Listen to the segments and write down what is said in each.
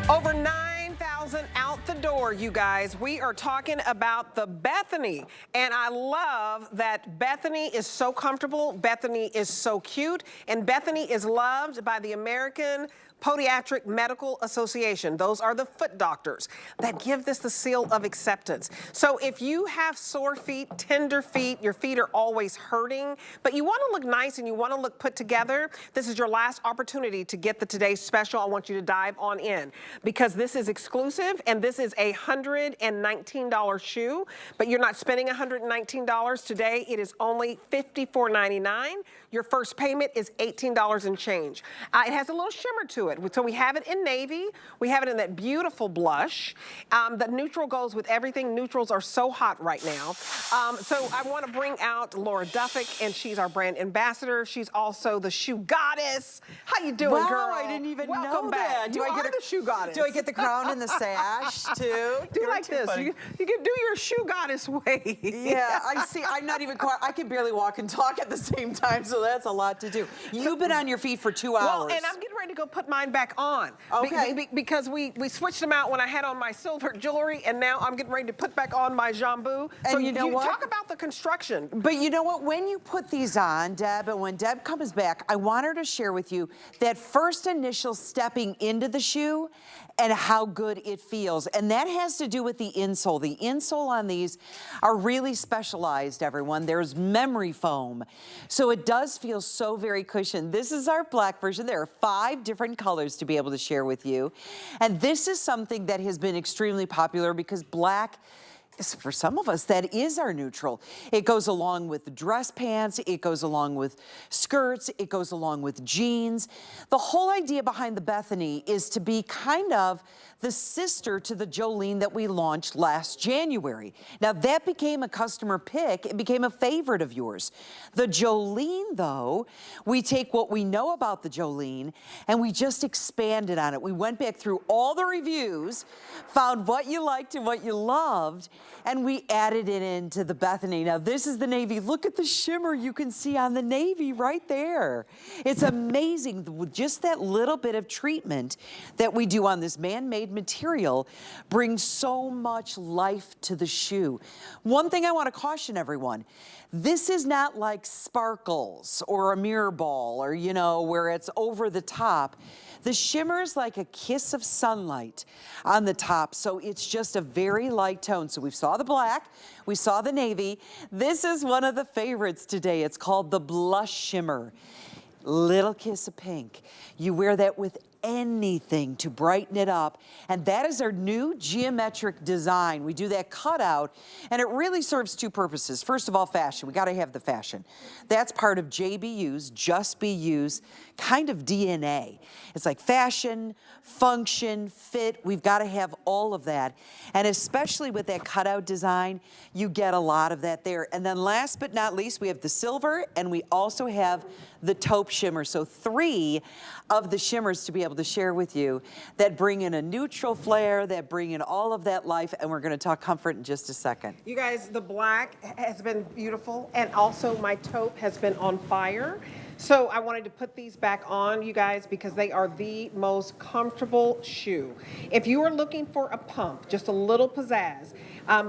Over 9,000 out the door, you guys. We are talking about the Bethany. And I love that Bethany is so comfortable, Bethany is so cute, and Bethany is loved by the American Podiatric Medical Association. Those are the foot doctors that give this the seal of acceptance. So if you have sore feet, tender feet, your feet are always hurting, but you want to look nice and you want to look put together, this is your last opportunity to get the today's special. I want you to dive on in because this is exclusive and this is a $119 shoe, but you're not spending $119 today. It is only $54.99. Your first payment is $18 and change. It has a little shimmer to it. So we have it in navy. We have it in that beautiful blush. The neutral goes with everything. Neutrals are so hot right now. So I want to bring out Laura Duffick, and she's our brand ambassador. She's also the shoe goddess. How you doing, girl? I didn't even Welcome know back. that. You are the shoe goddess. Do I get the crown and the sash too? Do like this. You can do your shoe goddess way. Yeah, I see. I'm not even quite. I can barely walk and talk at the same time, so that's a lot to do. You've been on your feet for 2 hours. Well, and I'm getting ready to go put mine back on. Okay. Because we switched them out when I had on my silver jewelry, and now I'm getting ready to put back on my jambu. And so you know what? Talk about the construction. But you know what? When you put these on, Deb, and when Deb comes back, I want her to share with you that first initial stepping into the shoe and how good it feels. And that has to do with the insole. The insole on these are really specialized, everyone. There's memory foam. So it does feel so very cushioned. This is our black version. There are 5 different colors to be able to share with you. And this is something that has been extremely popular because black, for some of us, that is our neutral. It goes along with dress pants, it goes along with skirts, it goes along with jeans. The whole idea behind the Bethany is to be kind of the sister to the Jolene that we launched last January. Now that became a customer pick, it became a favorite of yours. The Jolene though, we take what we know about the Jolene and we just expanded on it. We went back through all the reviews, found what you liked and what you loved, and we added it into the Bethany. Now this is the navy. Look at the shimmer you can see on the navy right there. It's amazing with just that little bit of treatment that we do on this man-made material brings so much life to the shoe. One thing I want to caution everyone, this is not like sparkles or a mirror ball or, you know, where it's over the top. The shimmer is like a kiss of sunlight on the top, so it's just a very light tone. So we saw the black, we saw the navy. This is one of the favorites today. It's called the blush shimmer. Little kiss of pink. You wear that with anything to brighten it up, and that is our new geometric design. We do that cutout, and it really serves 2 purposes. First of all, fashion. We got to have the fashion. That's part of JBU's, Just Be You's kind of DNA. It's like fashion, function, fit. We've got to have all of that, and especially with that cutout design, you get a lot of that there. And then last but not least, we have the silver, and we also have the taupe shimmer. So 3 of the shimmers to be able to share with you that bring in a neutral flare, that bring in all of that life, and we're going to talk comfort in just a second. You guys, the black has been beautiful, and also my taupe has been on fire. So I wanted to put these back on, you guys, because they are the most comfortable shoe. If you are looking for a pump, just a little pizzazz,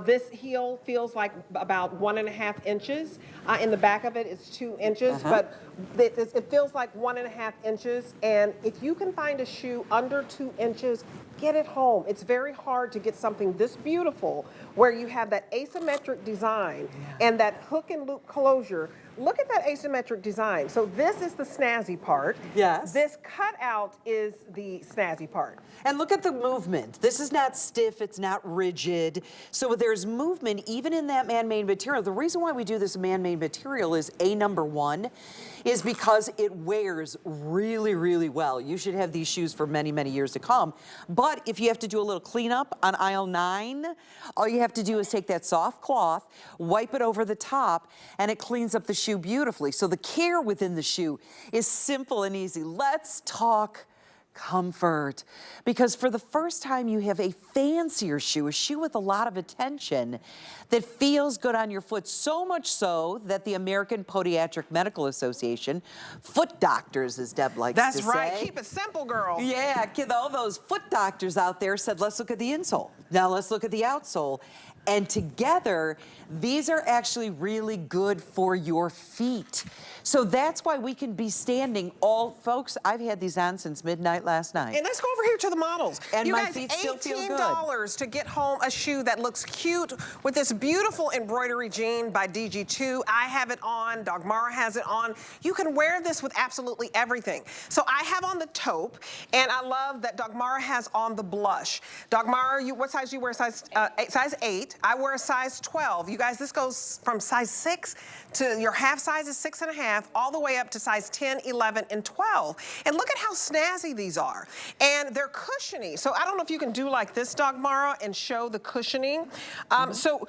this heel feels like about 1.5 inches. In the back of it, it's 2 inches, but it feels like 1.5 inches. And if you can find a shoe under 2 inches, get it home. It's very hard to get something this beautiful where you have that asymmetric design and that hook and loop closure. Look at that asymmetric design. So this is the snazzy part. Yes. This cutout is the snazzy part. And look at the movement. This is not stiff, it's not rigid. So there's movement even in that man-made material. The reason why we do this man-made material is number 1 is because it wears really, really well. You should have these shoes for many, many years to come. But if you have to do a little cleanup on aisle 9, all you have to do is take that soft cloth, wipe it over the top, and it cleans up the shoe beautifully. So the care within the shoe is simple and easy. Let's talk Comfort. Because for the first time, you have a fancier shoe, a shoe with a lot of attention that feels good on your foot, so much so that the American Podiatric Medical Association, foot doctors, as Deb likes to say. That's right. Keep it simple, girl. Yeah, all those foot doctors out there said, let's look at the insole. Now let's look at the outsole. And together, these are actually really good for your feet. So that's why we can be standing folks, I've had these on since midnight last night. And let's go over here to the models. And you my guys, feet still feel good. $18 to get home a shoe that looks cute with this beautiful embroidery jean by DG2. I have it on, Dagmara has it on. You can wear this with absolutely everything. So I have on the taupe, and I love that Dagmara has on the blush. Dagmara, what size do you wear? Size 8. I wear a size 12. You guys, this goes from size 6 to your half size is 6.5, all the way up to size 10, 11, and 12. And look at how snazzy these are. And they're cushiony. So I don't know if you can do like this, Dagmara, and show the cushioning. So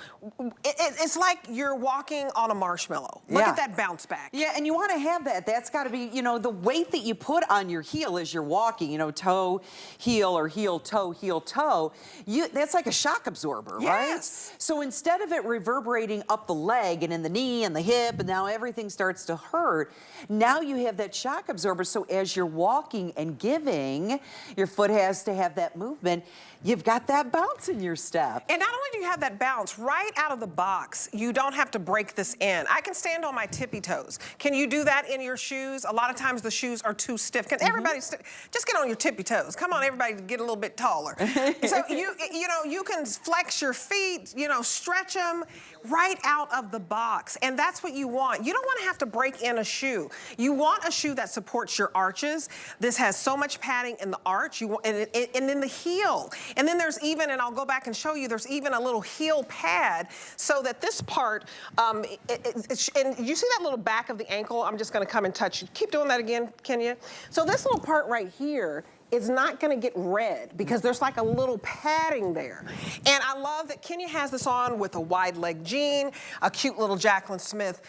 it's like you're walking on a marshmallow. Look at that bounce back. Yeah, and you want to have that. That's got to be, the weight that you put on your heel as you're walking, toe, heel, or heel, toe. That's like a shock absorber, right? So instead of it reverberating up the leg and in the knee and the hip, and now everything starts to hurt, now you have that shock absorber. So as you're walking and giving, your foot has to have that movement. You've got that bounce in your step. And not only do you have that bounce, right out of the box, you don't have to break this in. I can stand on my tippy toes. Can you do that in your shoes? A lot of times the shoes are too stiff. Can everybody just get on your tippy toes? Come on, everybody, get a little bit taller. So you can flex your feet, stretch them right out of the box. And that's what you want. You don't want to have to break in a shoe. You want a shoe that supports your arches. This has so much padding in the arch, and in the heel. And then there's even, and I'll go back and show you, there's even a little heel pad so that this part, and you see that little back of the ankle? I'm just gonna come and touch you. Keep doing that again, Kenya. So this little part right here is not gonna get red because there's like a little padding there. And I love that Kenya has this on with a wide leg jean, a cute little Jaclyn Smith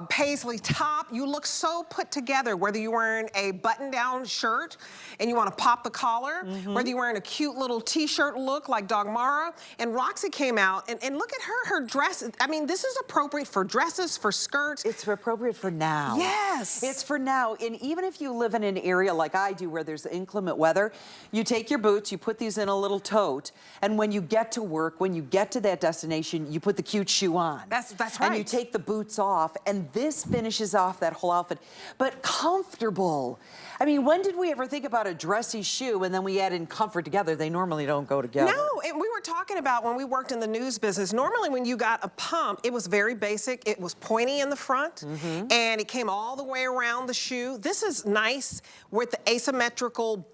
paisley top. You look so put together, whether you're wearing a button-down shirt and you want to pop the collar, whether you're wearing a cute little t-shirt look like Dagmara. And Roxy came out, and look at her dress. I mean, this is appropriate for dresses, for skirts. It's appropriate for now. Yes. It's for now. And even if you live in an area like I do where there's inclement weather, you take your boots, you put these in a little tote, and when you get to work, when you get to that destination, you put the cute shoe on. That's right. And you take the boots off, and this finishes off that whole outfit. But comfortable. I mean, when did we ever think about a dressy shoe and then we add in comfort together? They normally don't go together. No, and we were talking about when we worked in the news business, normally when you got a pump, it was very basic. It was pointy in the front, and it came all the way around the shoe. This is nice with the asymmetrical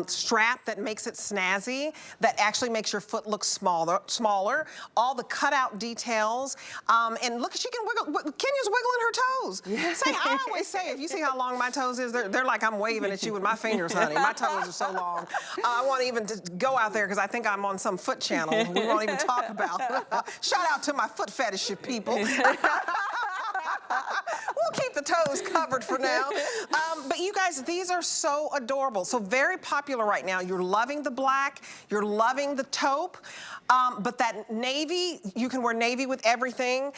strap that makes it snazzy, that actually makes your foot look smaller. All the cutout details, and look, she can wiggle. Kenya's wiggling her toes. Yes. I always say, if you see how long my toes is, they're like I'm waving at you with my fingers, honey. My toes are so long. I won't even go out there because I think I'm on some foot channel we won't even talk about. Shout out to my foot fetish people. We'll keep the toes covered for now. But you guys, these are so adorable. So very popular right now. You're loving the black. You're loving the taupe. But that navy, you can wear navy with everything.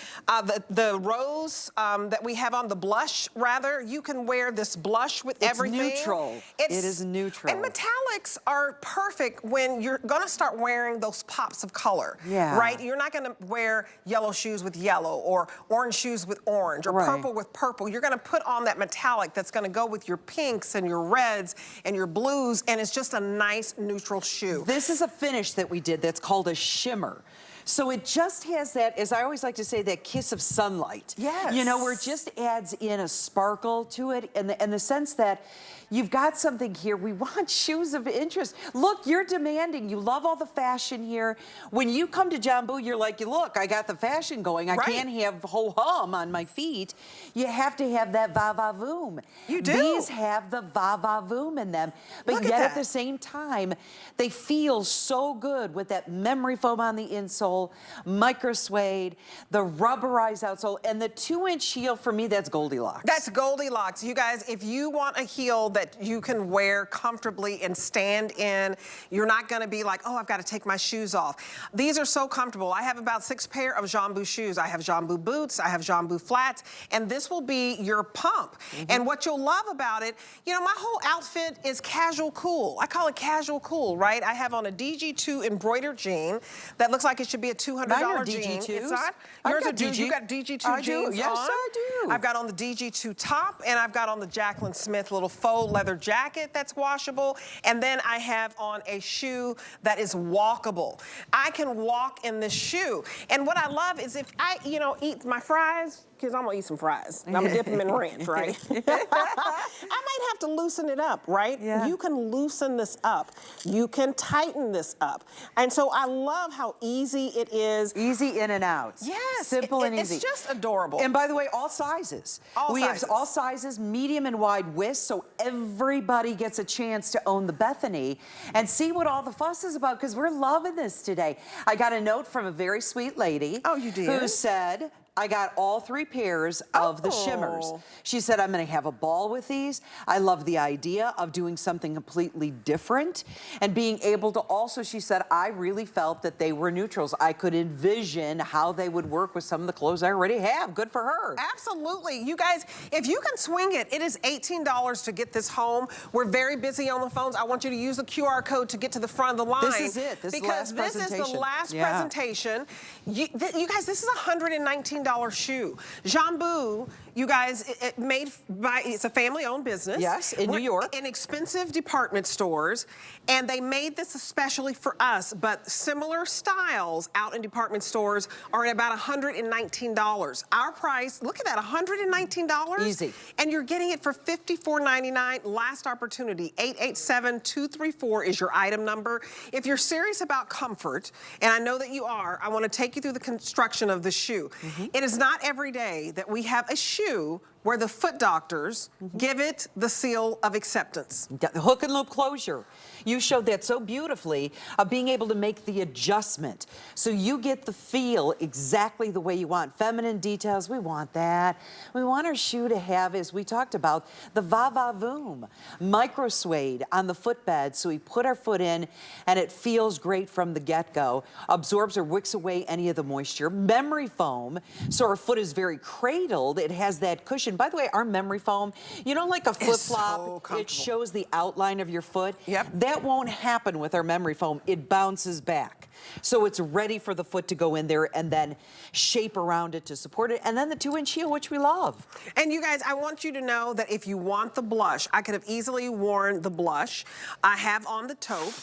The rose that we have on, the blush rather, you can wear this blush with everything. It's neutral. It is neutral. And metallics are perfect when you're gonna start wearing those pops of color. Yeah. Right? You're not gonna wear yellow shoes with yellow or orange shoes with orange or purple with purple. You're gonna put on that metallic that's gonna go with your pinks and your reds and your blues, and it's just a nice neutral shoe. This is a finish that we did that's called a shimmer. So it just has that, as I always like to say, that kiss of sunlight. Yes. Where it just adds in a sparkle to it, and the sense that you've got something here. We want shoes of interest. Look, you're demanding. You love all the fashion here. When you come to Jambu, you're like, look, I got the fashion going. I can't have ho-hum on my feet. You have to have that va-va-voom. You do. These have the va-va-voom in them. But yet at the same time, they feel so good with that memory foam on the insole, insole, micro suede, the rubberized outsole, and the 2-inch heel, for me, that's Goldilocks. That's Goldilocks. You guys, if you want a heel that you can wear comfortably and stand in, you're not gonna be like, oh, I've got to take my shoes off. These are so comfortable. I have about 6 pair of Jambu shoes. I have Jambu boots, I have Jambu flats, and this will be your pump. And what you'll love about it, you know, my whole outfit is casual cool. I call it casual cool, right? I have on a DG2 embroidered jean that looks like it should be a $200 jean. DG2s. It's not. I've Yours got are DG. DG. You got DG2 I do. jeans Yes, on. I do. I've got on the DG2 top, and I've got on the Jaclyn Smith little faux leather jacket that's washable, and then I have on a shoe that is walkable. I can walk in this shoe, and what I love is if I, you know, eat my fries, because I'm gonna eat some fries. I'm gonna dip them in ranch, right? I might have to loosen it up, right? Yeah. You can loosen this up. You can tighten this up. And so I love how easy it is. Easy in and out. Yes. Simple and easy. It's just adorable. And by the way, all sizes. We have all sizes, medium and wide widths, so everybody gets a chance to own the Bethany and see what all the fuss is about, because we're loving this today. I got a note from a very sweet lady. Oh, you did? Who said, I got all 3 pairs of the shimmers. She said, I'm gonna have a ball with these. I love the idea of doing something completely different and being able to also, she said, I really felt that they were neutrals. I could envision how they would work with some of the clothes I already have. Good for her. Absolutely. You guys, if you can swing it, it is $18 to get this home. We're very busy on the phones. I want you to use the QR code to get to the front of the line. This is it. This is the last because this is the last presentation. You guys, this is a $119 shoe. Jambu, you guys, it's a family-owned business. Yes, in New York. In expensive department stores, and they made this especially for us, but similar styles out in department stores are at about $119. Our price, look at that, $119? Easy. And you're getting it for $54.99. Last opportunity, 887-234 is your item number. If you're serious about comfort, and I know that you are, I want to take you through the construction of the shoe. It is not every day that we have a shoe where the foot doctors give it the seal of acceptance. The hook and loop closure. You showed that so beautifully of being able to make the adjustment. So you get the feel exactly the way you want. Feminine details, we want that. We want our shoe to have, as we talked about, the va-va-voom. Micro suede on the footbed, so we put our foot in and it feels great from the get-go. Absorbs or wicks away any of the moisture. Memory foam, so our foot is very cradled. It has that cushion. By the way, our memory foam, you know, like a flip-flop, so it shows the outline of your foot. Yep. That won't happen with our memory foam. It bounces back. So it's ready for the foot to go in there and then shape around it to support it. And then the 2-inch heel, which we love. And you guys, I want you to know that if you want the blush, I could have easily worn the blush. I have on the taupe,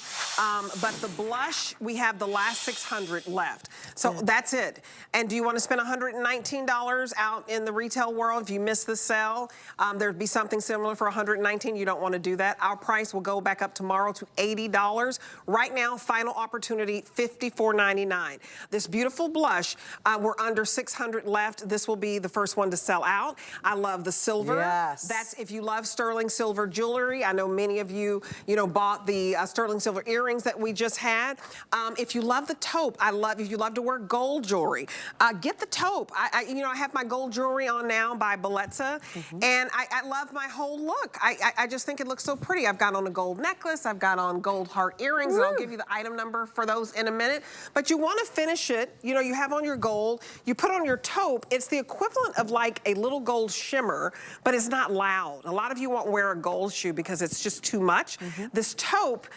but the blush, we have the last 600 left. So that's it. And do you want to spend $119 out in the retail world if you miss the sale? There'd be something similar for $119. You don't want to do that. Our price will go back up tomorrow to $80. Right now, final opportunity, $54.99. This beautiful blush, we're under 600 left. This will be the first one to sell out. I love the silver. Yes. That's if you love sterling silver jewelry. I know many of you, bought the sterling silver earrings that we just had. If you love the taupe, if you love to wear gold jewelry, get the taupe. I have my gold jewelry on now by Bellezza, and I love my whole look. I just think it looks so pretty. I've got on a gold necklace. I've got on gold heart earrings, and I'll give you the item number for those in a minute. But you want to finish it. You have on your gold. You put on your taupe. It's the equivalent of like a little gold shimmer, but it's not loud. A lot of you won't wear a gold shoe because it's just too much. This taupe,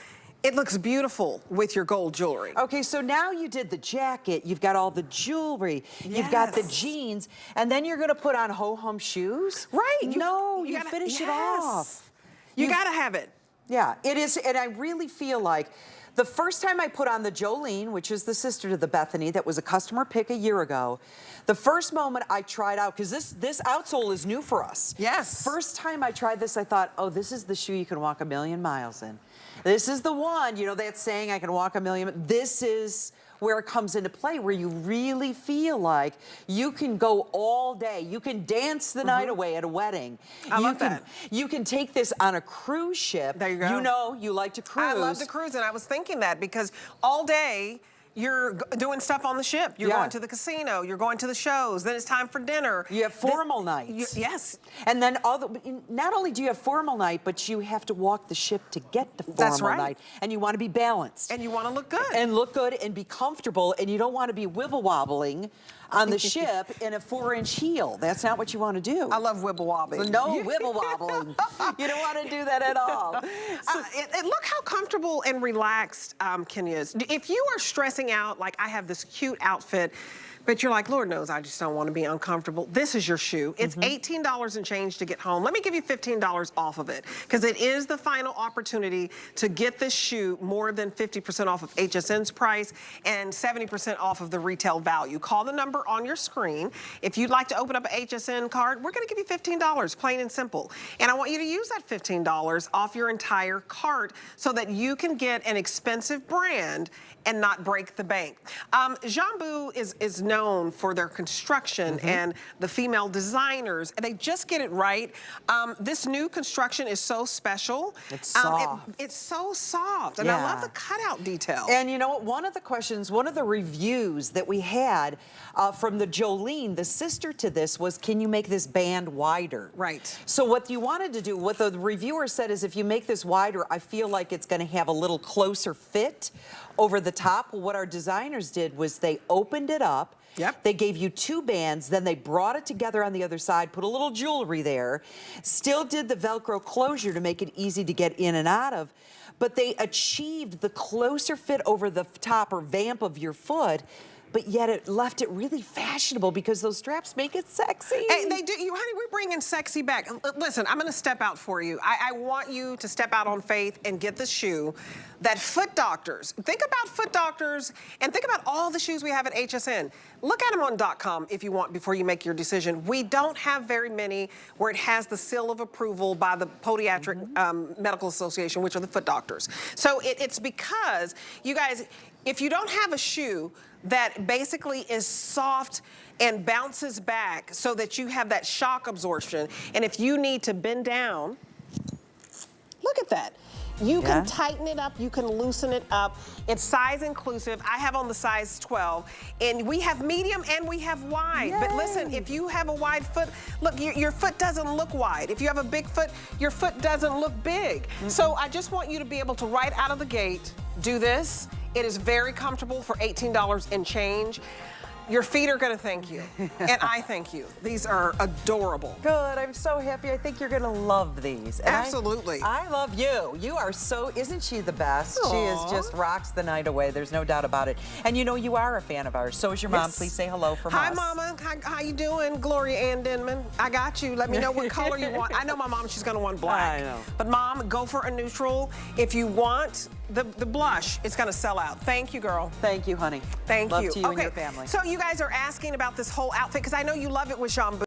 it looks beautiful with your gold jewelry. Okay, so now you did the jacket, you've got all the jewelry, you've got the jeans, and then you're gonna put on ho-hum shoes? Right. You finish it off. You gotta have it. Yeah, it is, and I really feel like the first time I put on the Jolene, which is the sister to the Bethany, that was a customer pick a year ago, the first moment I tried out, because this outsole is new for us. Yes. First time I tried this, I thought, oh, this is the shoe you can walk a million miles in. This is the one, that saying, I can walk a million. This is where it comes into play, where you really feel like you can go all day. You can dance the night away at a wedding. I love that. You can take this on a cruise ship. There you go. You like to cruise. I love to cruise, and I was thinking that because all day, you're doing stuff on the ship. You're going to the casino, you're going to the shows, then it's time for dinner. You have formal nights. Yes. And then not only do you have formal night, but you have to walk the ship to get to formal night. And you want to be balanced. And you want to look good. And look good and be comfortable, and you don't want to be wibble-wobbling on the ship in a 4-inch heel. That's not what you want to do. I love wibble-wobbling. No wibble-wobbling. You don't want to do that at all. So, and look how comfortable and relaxed Ken is. If you are stressing out, like I have this cute outfit, but you're like, Lord knows I just don't want to be uncomfortable. This is your shoe. It's $18 and change to get home. Let me give you $15 off of it, because it is the final opportunity to get this shoe more than 50% off of HSN's price and 70% off of the retail value. Call the number on your screen. If you'd like to open up an HSN card, we're going to give you $15, plain and simple. And I want you to use that $15 off your entire cart so that you can get an expensive brand and not break the bank. JBU is known for their construction and the female designers, and they just get it right. This new construction is so special. It's soft. It's so soft, and I love the cutout detail. And you know what? One of the reviews that we had from the Jolene, the sister to this, was, can you make this band wider? Right. So what you wanted to do, what the reviewer said is, if you make this wider, I feel like it's going to have a little closer fit over the top. Well, what our designers did was they opened it up. Yep. They gave you 2 bands, then they brought it together on the other side, put a little jewelry there, still did the Velcro closure to make it easy to get in and out of, but they achieved the closer fit over the top or vamp of your foot, but yet it left it really fashionable because those straps make it sexy. Hey, they do, honey, we're bringing sexy back. Listen, I'm gonna step out for you. I want you to step out on faith and get the shoe that Foot Doctors, think about Foot Doctors and think about all the shoes we have at HSN. Look at them on .com if you want before you make your decision. We don't have very many where it has the seal of approval by the Podiatric Medical Association, which are the Foot Doctors. So it's because, you guys, if you don't have a shoe that basically is soft and bounces back so that you have that shock absorption, and if you need to bend down, look at that. You can tighten it up, you can loosen it up. It's size inclusive. I have on the size 12, and we have medium and we have wide. Yay. But listen, if you have a wide foot, look, your foot doesn't look wide. If you have a big foot, your foot doesn't look big. So I just want you to be able to, right out of the gate, do this. It is very comfortable for $18 and change. Your feet are gonna thank you, and I thank you. These are adorable. Good, I'm so happy. I think you're gonna love these. And Absolutely. I love you. You are so, isn't she the best? Aww. She is just rocks the night away. There's no doubt about it. And you know you are a fan of ours. So is your mom. Yes. Please say hello from Hi, us. Mama. How you doing? Gloria Ann Denman. I got you. Let me know what color you want. I know my mom, she's gonna want black. I know. But Mom, go for a neutral. If you want the blush, it's gonna sell out. Thank you, girl. Thank you, honey. Thank Love you. to you and your family. So you guys are asking about this whole outfit, because I know you love it with JBU.